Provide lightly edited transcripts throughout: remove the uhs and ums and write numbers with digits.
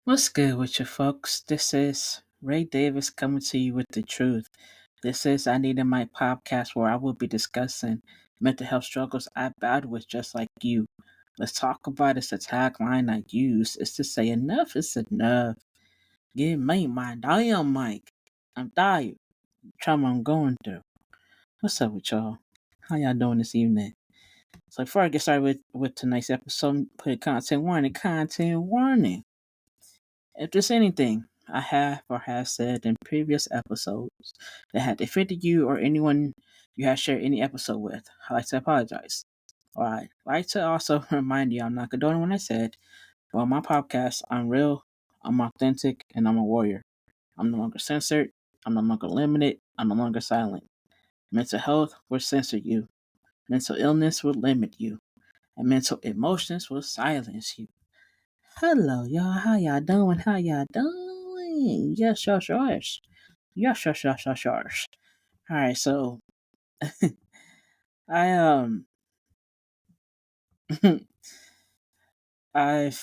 What's good with you folks? This is Ray Davis coming to you with the truth. This is I Need a Mic podcast where I will be discussing mental health struggles I battle with just like you. Let's talk about it's a tagline I use is to say enough is enough. Give me my damn mic. I'm tired. Trauma I'm going through. What's up with y'all? How y'all doing this evening? So before I get started with tonight's episode, put a content warning. Content warning. If there's anything I have or have said in previous episodes that had offended you or anyone you have shared any episode with, I'd like to apologize. Alright, I'd like to also remind you I'm not condoning what I said, but on my podcast, I'm real, I'm authentic, and I'm a warrior. I'm no longer censored, I'm no longer limited, I'm no longer silent. Mental health will censor you, mental illness will limit you, and mental emotions will silence you. Hello, y'all. How y'all doing? How y'all doing? Yes, yes, yes. Yes, yes, yes, yes, yes. All right, so I I've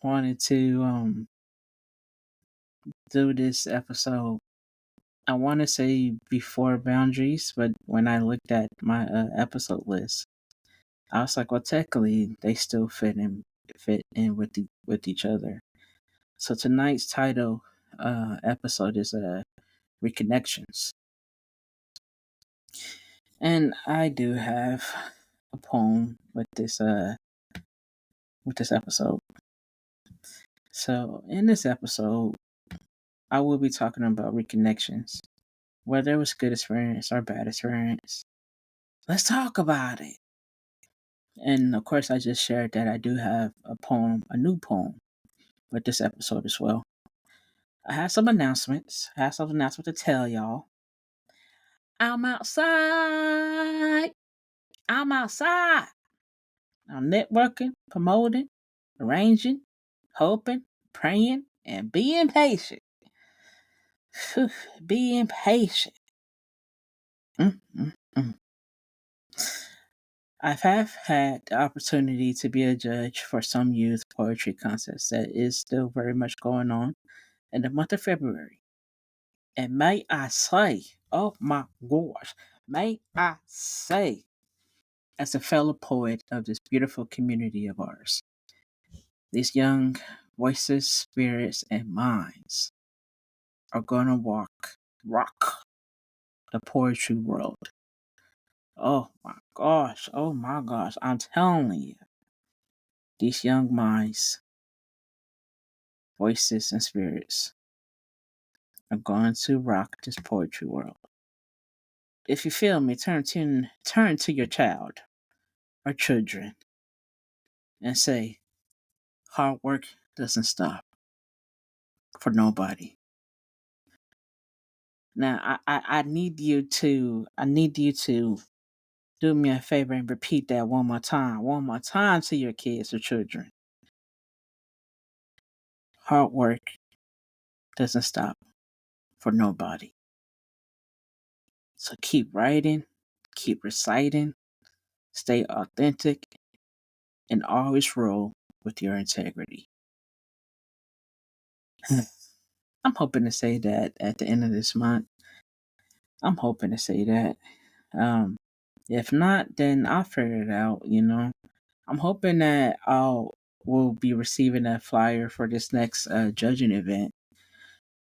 wanted to do this episode. I want to say before boundaries, but when I looked at my episode list, I was like, well, technically they still fit in with each other. So tonight's title episode is Reconnections. And I do have a poem with this episode. So in this episode, I will be talking about reconnections. Whether it was good experience or bad experience. Let's talk about it. And of course I just shared that I do have a new poem with this episode as well. I have some announcements. I have some announcements to tell y'all. I'm outside. I'm outside. I'm networking, promoting, arranging, hoping, praying, and being patient. Being patient. Mm, mm, mm. I have had the opportunity to be a judge for some youth poetry contest that is still very much going on in the month of February. And may I say, oh my gosh, may I say, as a fellow poet of this beautiful community of ours, these young voices, spirits, and minds are gonna rock the poetry world. Oh my gosh, I'm telling you, these young minds, voices, and spirits are going to rock this poetry world. If you feel me, turn to your child or children and say, hard work doesn't stop for nobody. Now I need you to do me a favor and repeat that one more time to your kids or children. Hard work doesn't stop for nobody. So keep writing, keep reciting, stay authentic, and always roll with your integrity. I'm hoping to say that at the end of this month. I'm hoping to say that. Um, if not, then I'll figure it out, you know. I'm hoping that will be receiving a flyer for this next judging event.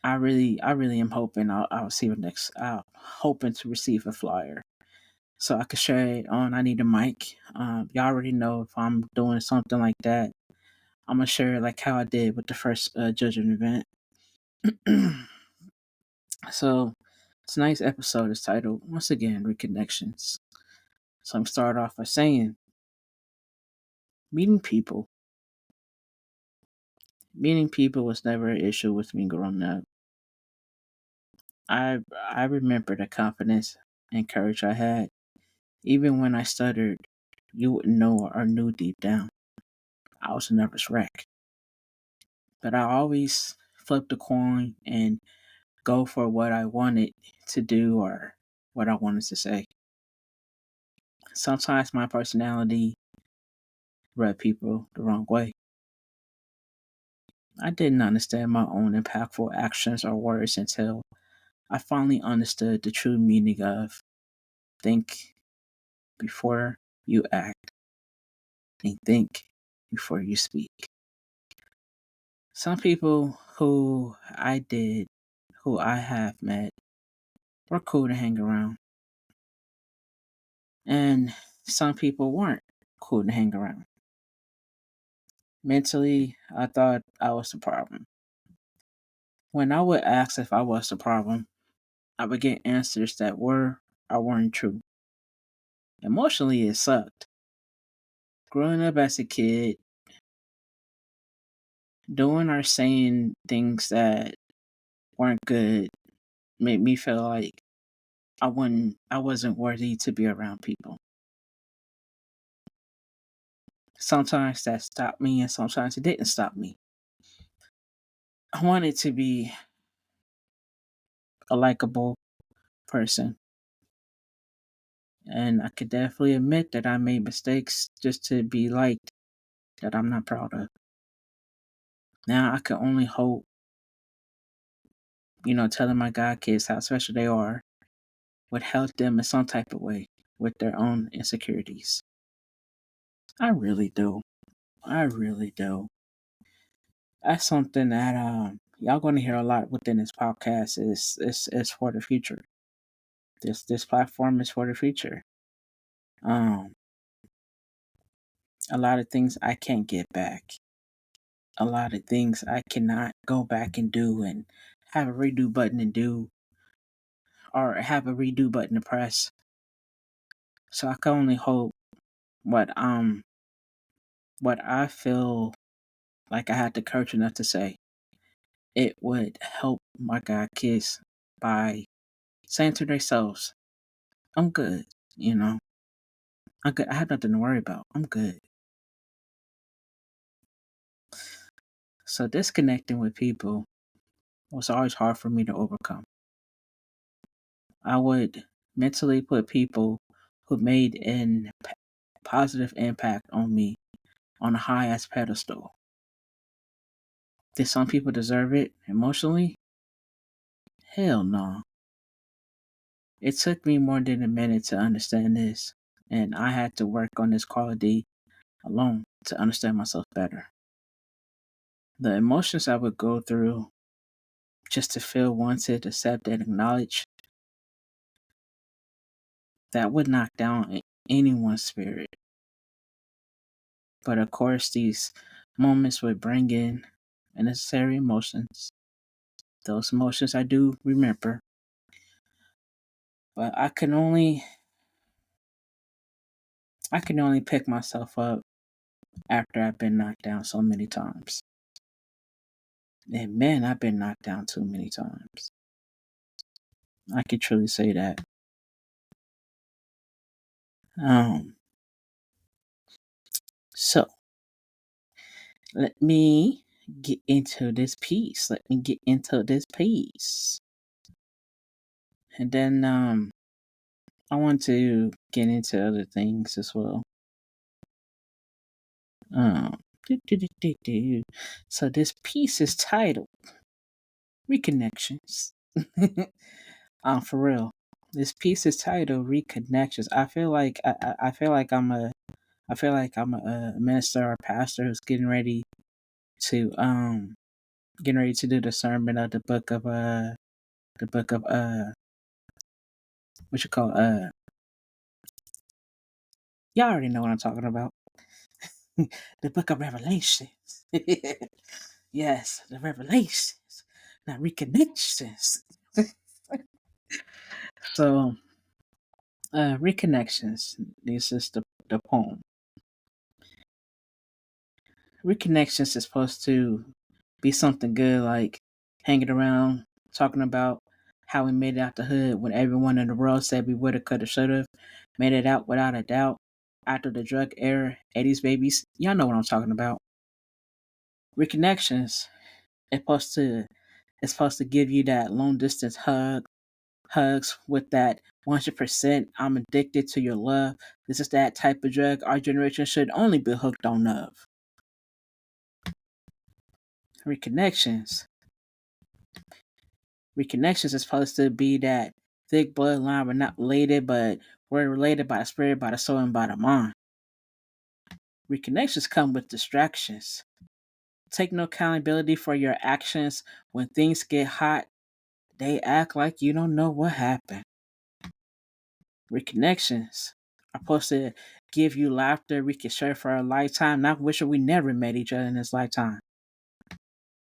I really am hoping I'll receive it next. Hoping to receive a flyer so I can share it on I Need a Mic. Y'all already know if I'm doing something like that, I'm gonna share it like how I did with the first judging event. So tonight's episode is titled once again Reconnections. So I'm start off by saying meeting people. Meeting people was never an issue with me growing up. I remember the confidence and courage I had. Even when I stuttered, you wouldn't know or knew deep down. I was a nervous wreck. But I always flipped the coin and go for what I wanted to do or what I wanted to say. Sometimes my personality rubbed people the wrong way. I didn't understand my own impactful actions or words until I finally understood the true meaning of think before you act and think before you speak. Some people who I have met, were cool to hang around, and some people weren't cool to hang around. Mentally, I thought I was the problem. When I would ask if I was the problem, I would get answers that were or weren't true. Emotionally, it sucked. Growing up as a kid, doing or saying things that weren't good made me feel like I wasn't worthy to be around people. Sometimes that stopped me and sometimes it didn't stop me. I wanted to be a likable person, and I could definitely admit that I made mistakes just to be liked that I'm not proud of. Now I can only hope, telling my God kids how special they are would help them in some type of way with their own insecurities. I really do. I really do. That's something that y'all gonna hear a lot within this podcast is for the future. This platform is for the future. Um a lot of things I can't get back. A lot of things I cannot go back and do and have a redo button and do or have a redo button to press. So I can only hope what um what I feel like I had the courage enough to say. It would help my God kids by saying to themselves, I'm good, you know. I'm good. I have nothing to worry about. I'm good. So disconnecting with people was always hard for me to overcome. I would mentally put people who made an positive impact on me on a high ass pedestal. Did some people deserve it emotionally? Hell no. It took me more than a minute to understand this, and I had to work on this quality alone to understand myself better. The emotions I would go through just to feel wanted, accepted, and acknowledged, that would knock down anyone's spirit. But of course, these moments would bring in unnecessary emotions. Those emotions I do remember, but I can only pick myself up after I've been knocked down so many times. And man, I've been knocked down too many times. I can truly say that. Um, so let me get into this piece. And then I want to get into other things as well. Um, do, do, do, do, do. So this piece is titled Reconnections. For real. This piece is titled Reconnections. I feel like I'm a minister or pastor who's to getting ready to do the sermon of the book of what you call y'all already know what I'm talking about. The book of Revelations. Yes, the Revelations. Not Reconnections. So Reconnections. This is the poem. Reconnections is supposed to be something good, like hanging around, talking about how we made it out the hood when everyone in the world said we woulda, coulda, shoulda, made it out without a doubt. After the drug era, 80s babies, y'all know what I'm talking about. Reconnections is supposed to give you that long distance hugs with that 100% I'm addicted to your love. This is that type of drug our generation should only be hooked on love. Reconnections. Reconnections is supposed to be that thick bloodline. We're not related, but we're related by the spirit, by the soul, and by the mind. Reconnections come with distractions. Take no accountability for your actions. When things get hot, they act like you don't know what happened. Reconnections are supposed to give you laughter we can share for a lifetime, not wishing we never met each other in this lifetime.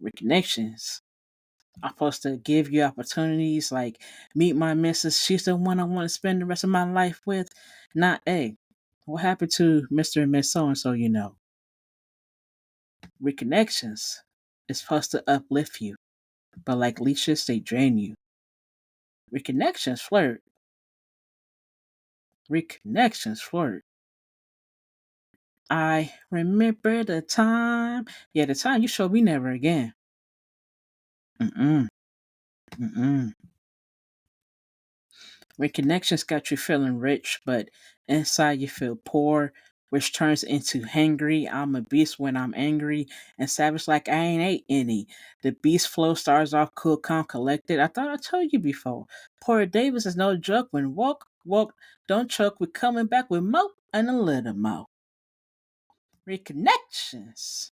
Reconnections are supposed to give you opportunities like meet my missus. She's the one I want to spend the rest of my life with. Not, hey, what happened to Mr. and Miss So and so, you know? Reconnections is supposed to uplift you, but like leashes, they drain you. Reconnections flirt. Reconnections flirt. I remember the time. Yeah, the time you showed me never again. Mm-mm. Mm-mm. Reconnections got you feeling rich, but inside you feel poor, which turns into hangry. I'm a beast when I'm angry, and savage like I ain't ate any. The beast flow starts off cool, calm, collected. I thought I told you before. Poor Davis is no joke when walk, don't choke. We're coming back with mo and a little mo. Reconnections.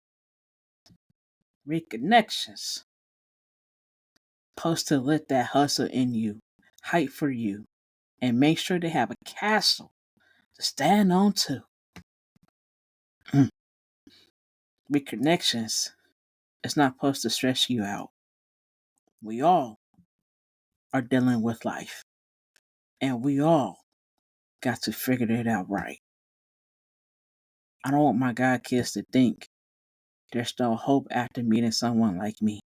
Reconnections. Supposed to let that hustle in you, hype for you, and make sure they have a castle to stand on to. Reconnections is not supposed to stress you out. We all are dealing with life, and we all got to figure it out right. I don't want my God kids to think there's no hope after meeting someone like me.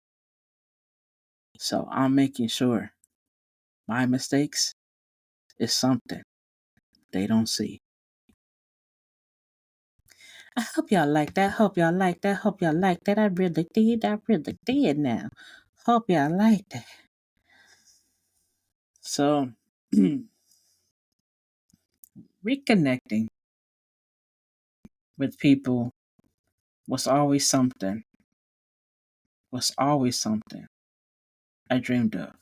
So I'm making sure my mistakes is something they don't see. I hope y'all like that. Hope y'all like that. Hope y'all like that. I really did. I really did now. Hope y'all like that. So, reconnecting with people was always something. Was always something I dreamed of.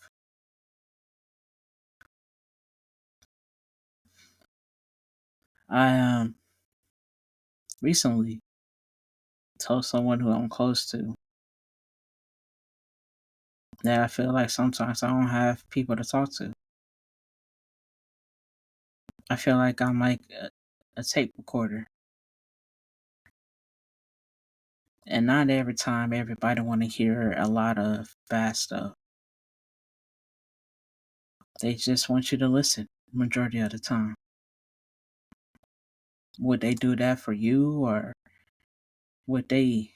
I recently told someone who I'm close to that I feel like sometimes I don't have people to talk to. I feel like I'm like a tape recorder, and not every time everybody want to hear a lot of bad stuff. They just want you to listen majority of the time. Would they do that for you, or would they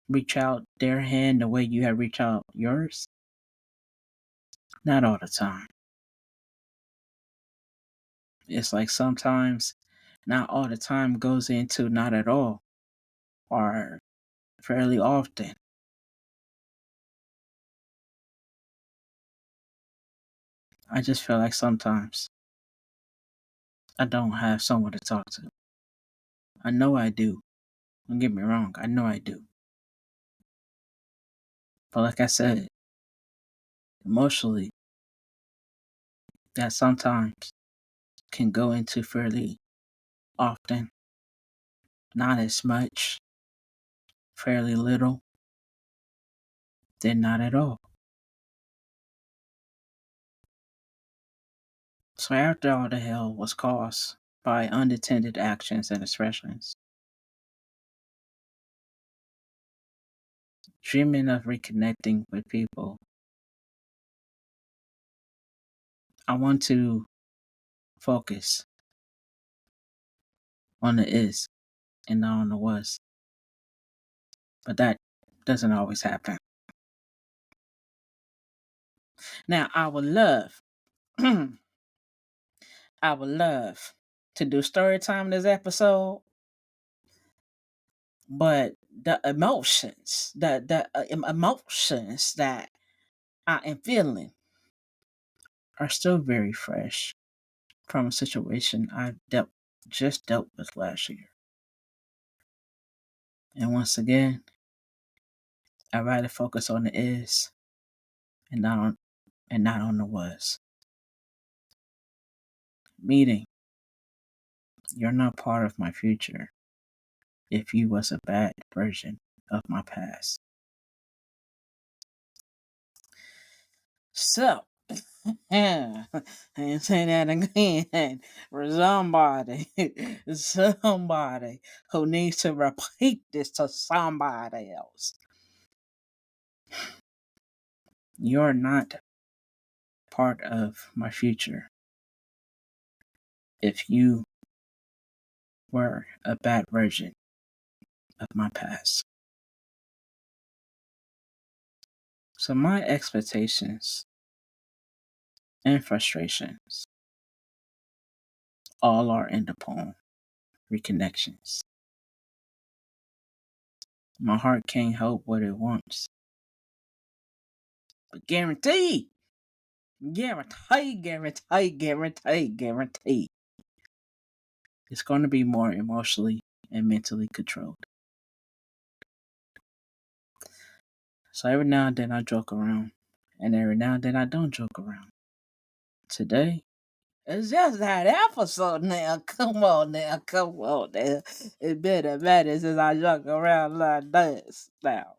reach out their hand the way you have reached out yours? Not all the time. It's like sometimes not all the time goes into not at all, or fairly often. I just feel like sometimes I don't have someone to talk to. I know I do. Don't get me wrong, I know I do. But like I said, emotionally, that sometimes can go into fairly often, not as much, fairly little, then not at all. So after all the hell was caused by unattended actions and expressions, dreaming of reconnecting with people, I want to focus on the is and not on the was. But that doesn't always happen. Now, I would love to do story time in this episode, but the emotions that I am feeling are still very fresh from a situation I just dealt with last year. And once again, I'd rather focus on the is and not on the was. Meaning, you're not part of my future if you was a bad version of my past. So, yeah, and say that again for somebody who needs to repeat this to somebody else. You're not part of my future if you were a bad version of my past. So my expectations and frustrations all are in the poem Reconnections. My heart can't help what it wants. But guarantee, it's going to be more emotionally and mentally controlled. So every now and then I joke around, and every now and then I don't joke around. Today, it's just that episode now. Come on now. It been a minute since I joke around like this now.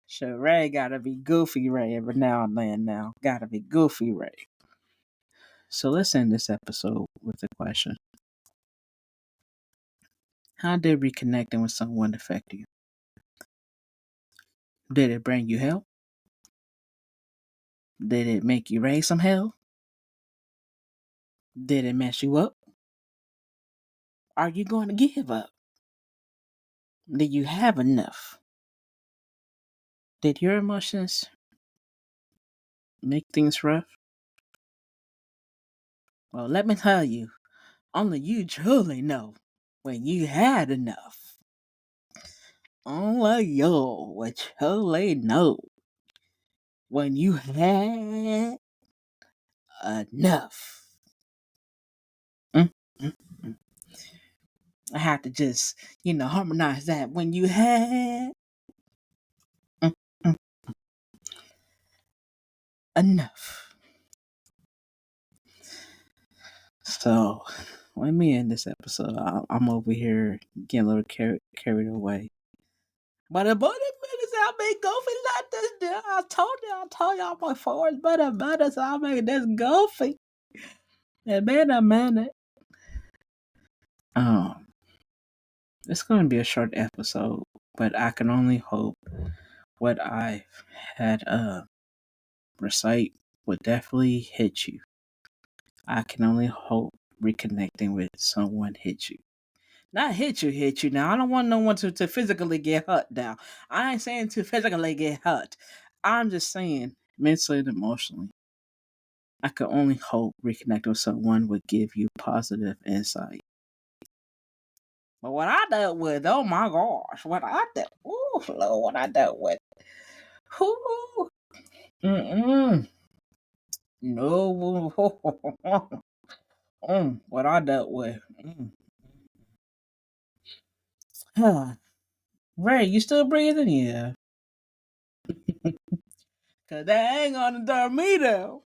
Sure, Ray gotta be goofy Ray every now and then now. Gotta be goofy Ray. So let's end this episode with a question. How did reconnecting with someone affect you? Did it bring you hell? Did it make you raise some hell? Did it mess you up? Are you going to give up? Did you have enough? Did your emotions make things rough? Well, let me tell you, only you truly know when you had enough. Only you would truly know when you had enough. Mm, mm, mm. I have to just, harmonize that. When you had mm, mm, enough. So, let me end this episode. I'm over here getting a little carried away. But about a minute, I make goofy like this. I told y'all before. It's been a minute, so I make this goofy. It's been a minute. Um, it's going to be a short episode, but I can only hope what I've had recite would definitely hit you. I can only hope reconnecting with someone hit you. Not hit you now. I don't want no one to physically get hurt now. I ain't saying to physically get hurt. I'm just saying mentally and emotionally. I can only hope reconnecting with someone would give you positive insight. But what I dealt with, oh my gosh, Lord, what I dealt with. Ooh, mm-mm. No, what I dealt with. Ray, you still breathing? Yeah. Cause that ain't gonna turn me down.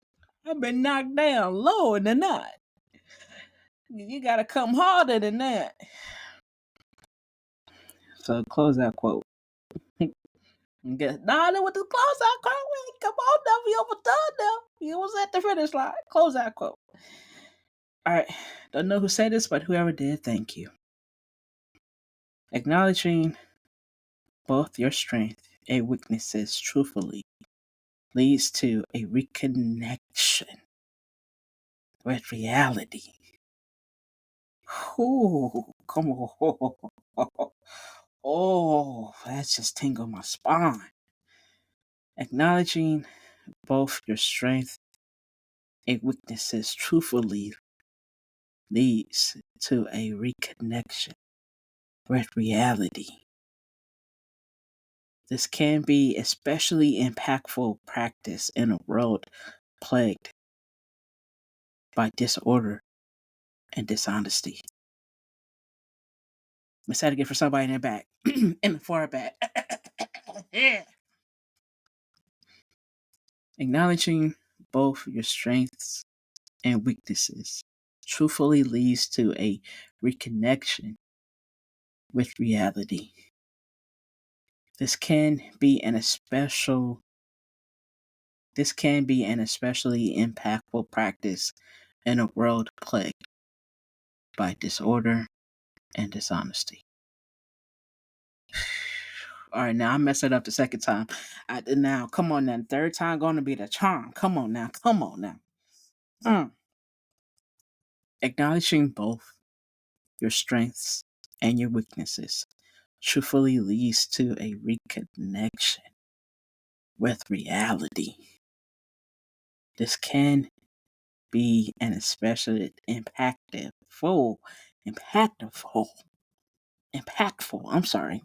I've been knocked down lower than that. You gotta come harder than that. So close that quote. With the close out quote. Come on now, we overdone now. You was at the finish line. Close that quote. Alright. Don't know who said this, but whoever did, thank you. Acknowledging both your strength and weaknesses truthfully leads to a reconnection with reality. Ooh, come on. Oh, that just tingled my spine. Acknowledging both your strength and weaknesses truthfully leads to a reconnection with reality. This can be especially impactful practice in a world plagued by disorder and dishonesty. Let's say it again for somebody in the back, in the far back. Yeah. Acknowledging both your strengths and weaknesses truthfully leads to a reconnection with reality. This can be an especial this can be an especially impactful practice in a world plagued by disorder and dishonesty. All right, now I messed it up the second time. Now, come on now. Third time going to be the charm. Come on now. Come on now. Mm. Acknowledging both your strengths and your weaknesses truthfully leads to a reconnection with reality. This can be an especially impactful, I'm sorry.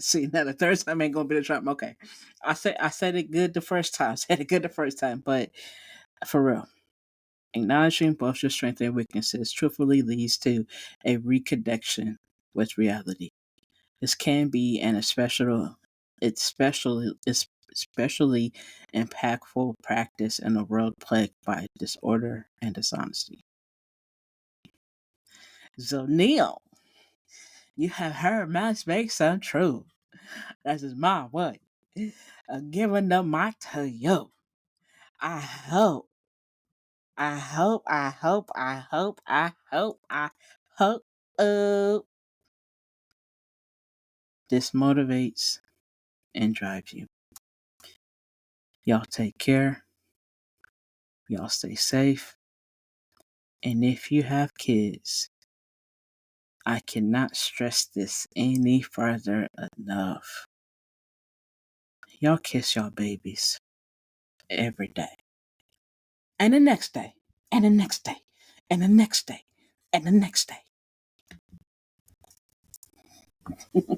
See, now the third time ain't gonna be the charm. Okay, I said it good the first time. I said it good the first time, but for real, acknowledging both your strengths and weaknesses truthfully leads to a reconnection with reality. This can be an especially impactful practice in a world plagued by disorder and dishonesty. So Neil, you have heard my speak some truth. That is my way of giving the mic to you. I hope, I hope this motivates and drives you. Y'all take care. Y'all stay safe. And if you have kids, I cannot stress this any further enough. Y'all kiss y'all babies every day. And the next day. And the next day. And the next day. And the next day.